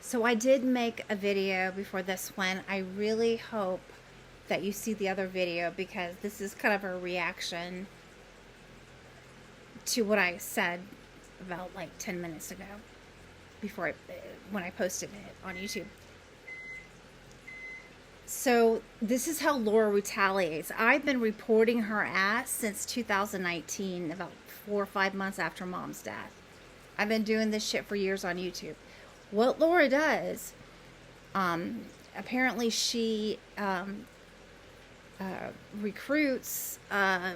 So I did make a video before this one. I really hope that you see the other video because this is kind of a reaction to what I said about like 10 minutes ago when I posted it on YouTube. So this is how Laura retaliates. I've been reporting her ass since 2019, about 4 or 5 months after Mom's death. I've been doing this shit for years on YouTube. What Laura does, apparently she recruits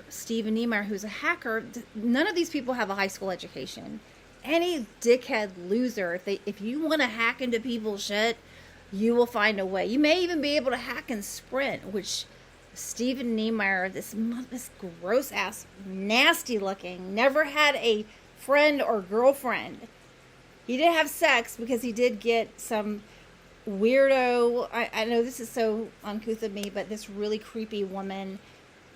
Stephen Niemeyer, who's a hacker. None of these people have a high school education. Any dickhead loser, if you want to hack into people's shit, you will find a way. You may even be able to hack and Sprint, which Stephen Niemeyer, this gross ass, nasty looking, never had a friend or girlfriend. He did have sex because he did get some weirdo, I know this is so uncouth of me, but this really creepy woman,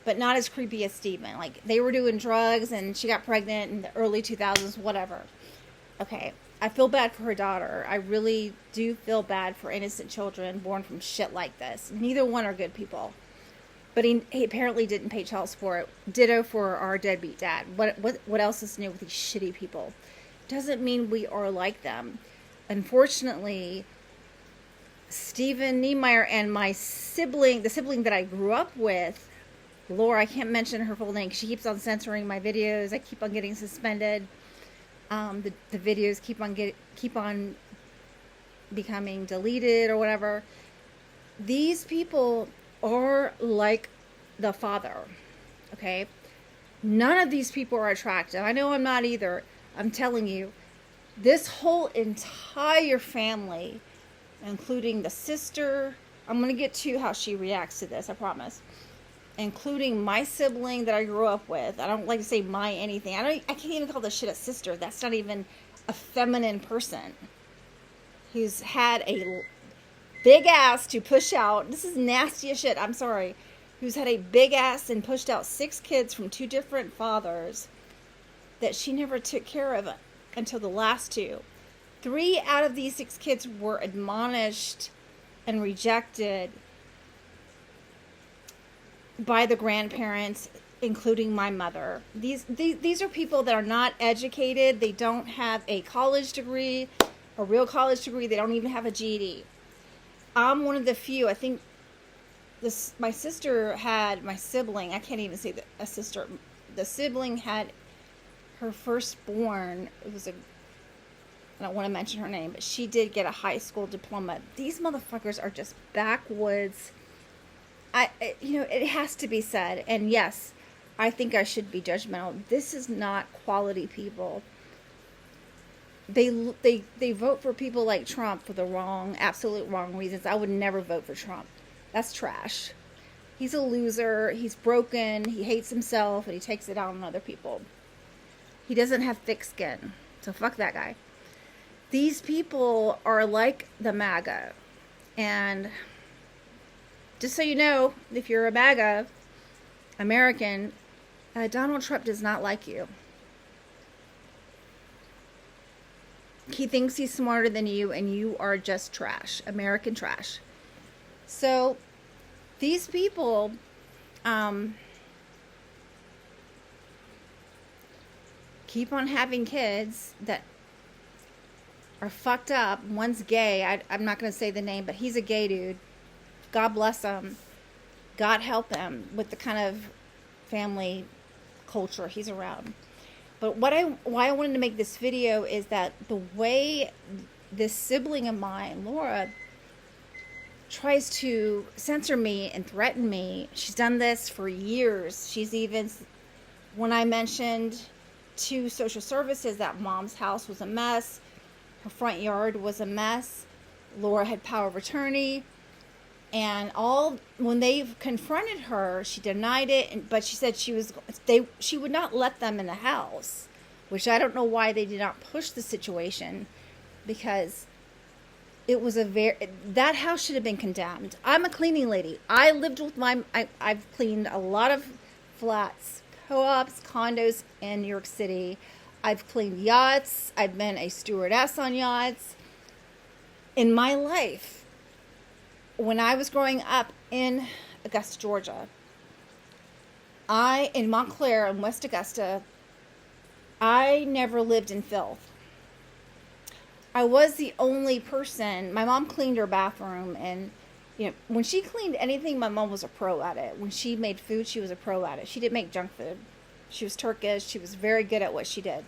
but not as creepy as Steven. Like, they were doing drugs and she got pregnant in the early 2000s, whatever. Okay, I feel bad for her daughter. I really do feel bad for innocent children born from shit like this. Neither one are good people. But he apparently didn't pay child support. Ditto for our deadbeat dad. What else is new with these shitty people? Doesn't mean we are like them. Unfortunately, Stephen Niemeyer and my sibling, the sibling that I grew up with, Laura, I can't mention her full name because she keeps on censoring my videos. I keep on getting suspended. The videos keep on becoming deleted or whatever. These people are like the father, okay? None of these people are attractive. I know I'm not either. I'm telling you, this whole entire family, including the sister, I'm going to get to how she reacts to this, I promise. Including my sibling that I grew up with. I don't like to say my anything. I can't even call this shit a sister. That's not even a feminine person. Who's had a big ass to push out. This is nasty as shit. I'm sorry. Who's had a big ass and pushed out 6 kids from 2 different fathers that she never took care of until the last 2. 3 out of these 6 kids were admonished and rejected by the grandparents, including my mother. These are people that are not educated. They don't have a college degree, a real college degree. They don't even have a GED. I'm one of the few. I think my sister had, my sibling, I can't even say a sister. The sibling had her firstborn. I don't want to mention her name, but she did get a high school diploma. These motherfuckers are just backwoods. It has to be said. And yes, I think I should be judgmental. This is not quality people. They vote for people like Trump for the absolute wrong reasons. I would never vote for Trump. That's trash. He's a loser. He's broken. He hates himself and he takes it out on other people. He doesn't have thick skin. So fuck that guy. These people are like the MAGA. And just so you know, if you're a MAGA American, Donald Trump does not like you. He thinks he's smarter than you, and you are just trash. American trash. So, these people, keep on having kids that are fucked up. One's gay. I'm not going to say the name, but he's a gay dude. God bless him. God help him with the kind of family culture he's around. But why I wanted to make this video is that the way this sibling of mine, Laura, tries to censor me and threaten me. She's done this for years. She's even, when I mentioned to social services that Mom's house was a mess, her front yard was a mess, Laura had power of attorney, and when they confronted her, she denied it, but she said she would not let them in the house, which I don't know why they did not push the situation, because it was that house should have been condemned. I'm a cleaning lady. I lived with I've cleaned a lot of flats, co-ops, condos in New York City. I've cleaned yachts. I've been a stewardess on yachts. In my life, when I was growing up in Augusta, Georgia, in Montclair in West Augusta, I never lived in filth. I was the only person. My mom cleaned her bathroom, and when she cleaned anything, my mom was a pro at it. When she made food, she was a pro at it. She didn't make junk food. She was Turkish. She was very good at what she did.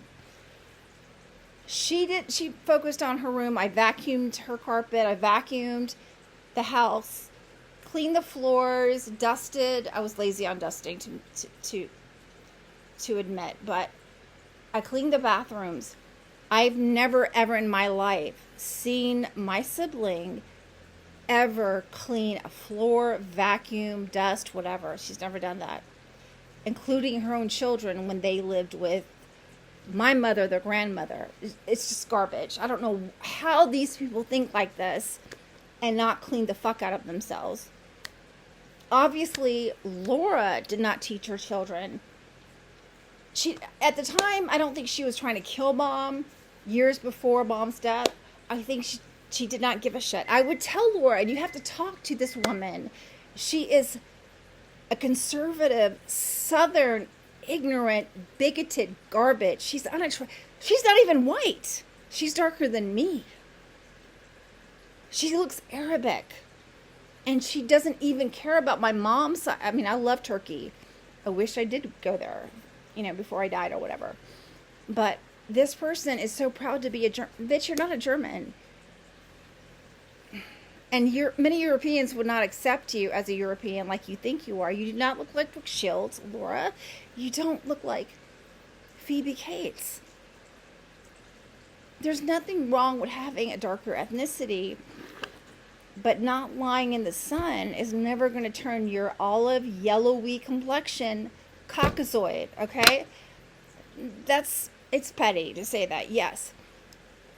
She focused on her room. I vacuumed her carpet. I vacuumed the house, cleaned the floors, dusted. I was lazy on dusting to admit, but I cleaned the bathrooms. I've never ever in my life seen my sibling ever clean a floor, vacuum, dust, whatever. She's never done that, including her own children when they lived with my mother, their grandmother. It's just garbage. I don't know how these people think like this and not clean the fuck out of themselves. Obviously, Laura did not teach her children. At the time, I don't think she was trying to kill Mom. Years before Mom's death, I think she did not give a shit. I would tell Laura, and you have to talk to this woman. She is a conservative, southern, ignorant, bigoted garbage. She's not even white. She's darker than me. She looks Arabic. And she doesn't even care about my mom's side. I mean, I love Turkey. I wish I did go there, before I died or whatever. But this person is so proud to be a German. Bitch, you're not a German. And many Europeans would not accept you as a European like you think you are. You do not look like Brooke Shields, Laura. You don't look like Phoebe Cates. There's nothing wrong with having a darker ethnicity, but not lying in the sun is never going to turn your olive, yellowy complexion Caucasoid, okay? It's petty to say that, yes.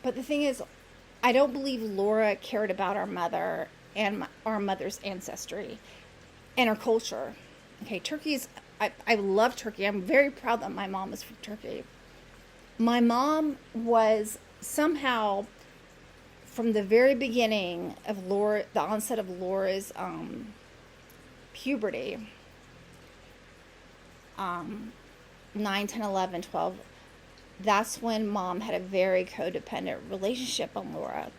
But the thing is, I don't believe Laura cared about our mother and our mother's ancestry and our culture. Okay, I love Turkey. I'm very proud that my mom is from Turkey. My mom was somehow, from the very beginning of the onset of Laura's puberty, 9, 10, 11, 12, that's when Mom had a very codependent relationship on Laura.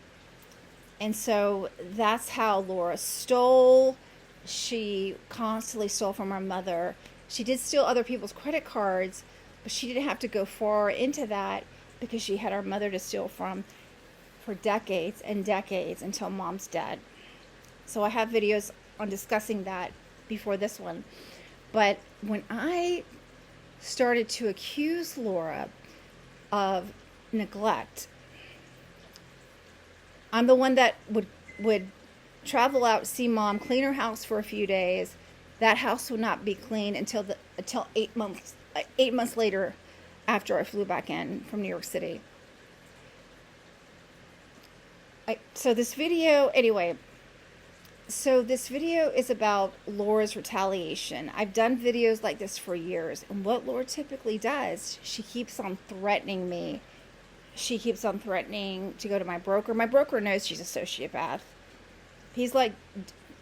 And so that's how Laura stole. She constantly stole from her mother. She did steal other people's credit cards, but she didn't have to go far into that because she had her mother to steal from for decades and decades until Mom's dead. So I have videos on discussing that before this one. But when I started to accuse Laura of neglect, I'm the one that would travel out, see Mom, clean her house for a few days. That house would not be clean until 8 months later, after I flew back in from New York City. So this video is about Laura's retaliation. I've done videos like this for years, and what Laura typically does, she keeps on threatening me. She keeps on threatening to go to my broker. My broker knows she's a sociopath. He's like,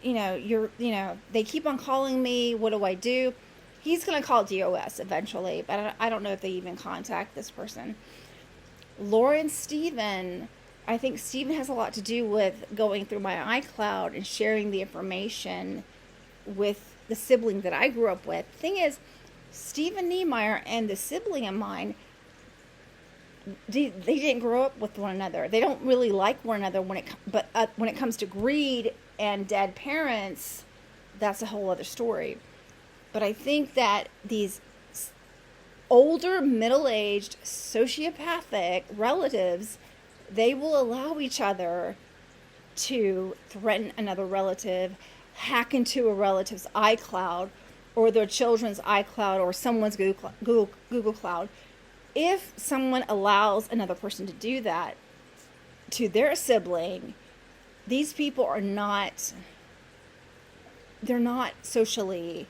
they keep on calling me. What do I do? He's going to call DOS eventually, but I don't know if they even contact this person. Laura and Steven, I think Steven has a lot to do with going through my iCloud and sharing the information with the sibling that I grew up with. The thing is, Steven Niemeyer and the sibling of mine, they didn't grow up with one another. They don't really like one another when it comes to greed and dead parents, that's a whole other story. But I think that these older, middle-aged, sociopathic relatives, they will allow each other to threaten another relative, hack into a relative's iCloud or their children's iCloud or someone's Google Cloud. If someone allows another person to do that to their sibling, these people are not, they're not socially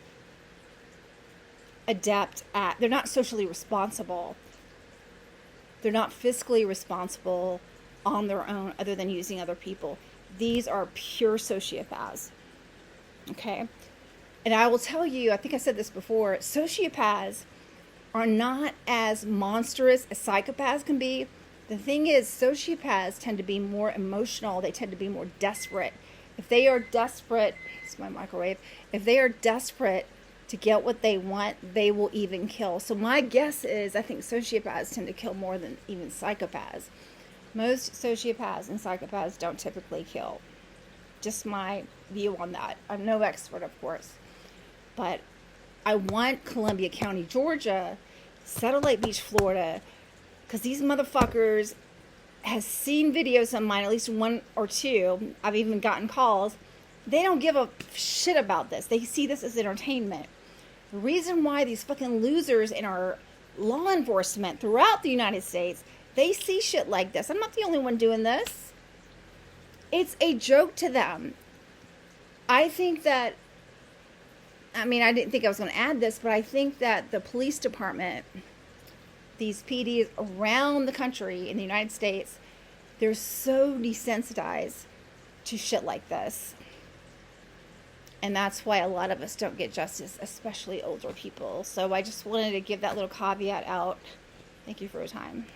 adept at, they're not socially responsible. They're not fiscally responsible. on their own other than using other people. These are pure sociopaths. Okay? And I will tell you, I think I said this before, sociopaths are not as monstrous as psychopaths can be. The thing is, sociopaths tend to be more emotional. They tend to be more desperate. If they are desperate, it's my microwave. If they are desperate to get what they want, they will even kill. So my guess is, I think sociopaths tend to kill more than even psychopaths. Most sociopaths and psychopaths don't typically kill. Just my view on that. I'm no expert, of course. But I want Columbia County, Georgia, Satellite Beach, Florida, because these motherfuckers has seen videos of mine, at least one or two. I've even gotten calls. They don't give a shit about this. They see this as entertainment. The reason why these fucking losers in our law enforcement throughout the United States, they see shit like this. I'm not the only one doing this. It's a joke to them. I think that, I mean, I didn't think I was going to add this, but I think that the police department, these PDs around the country in the United States, they're so desensitized to shit like this. And that's why a lot of us don't get justice, especially older people. So I just wanted to give that little caveat out. Thank you for your time.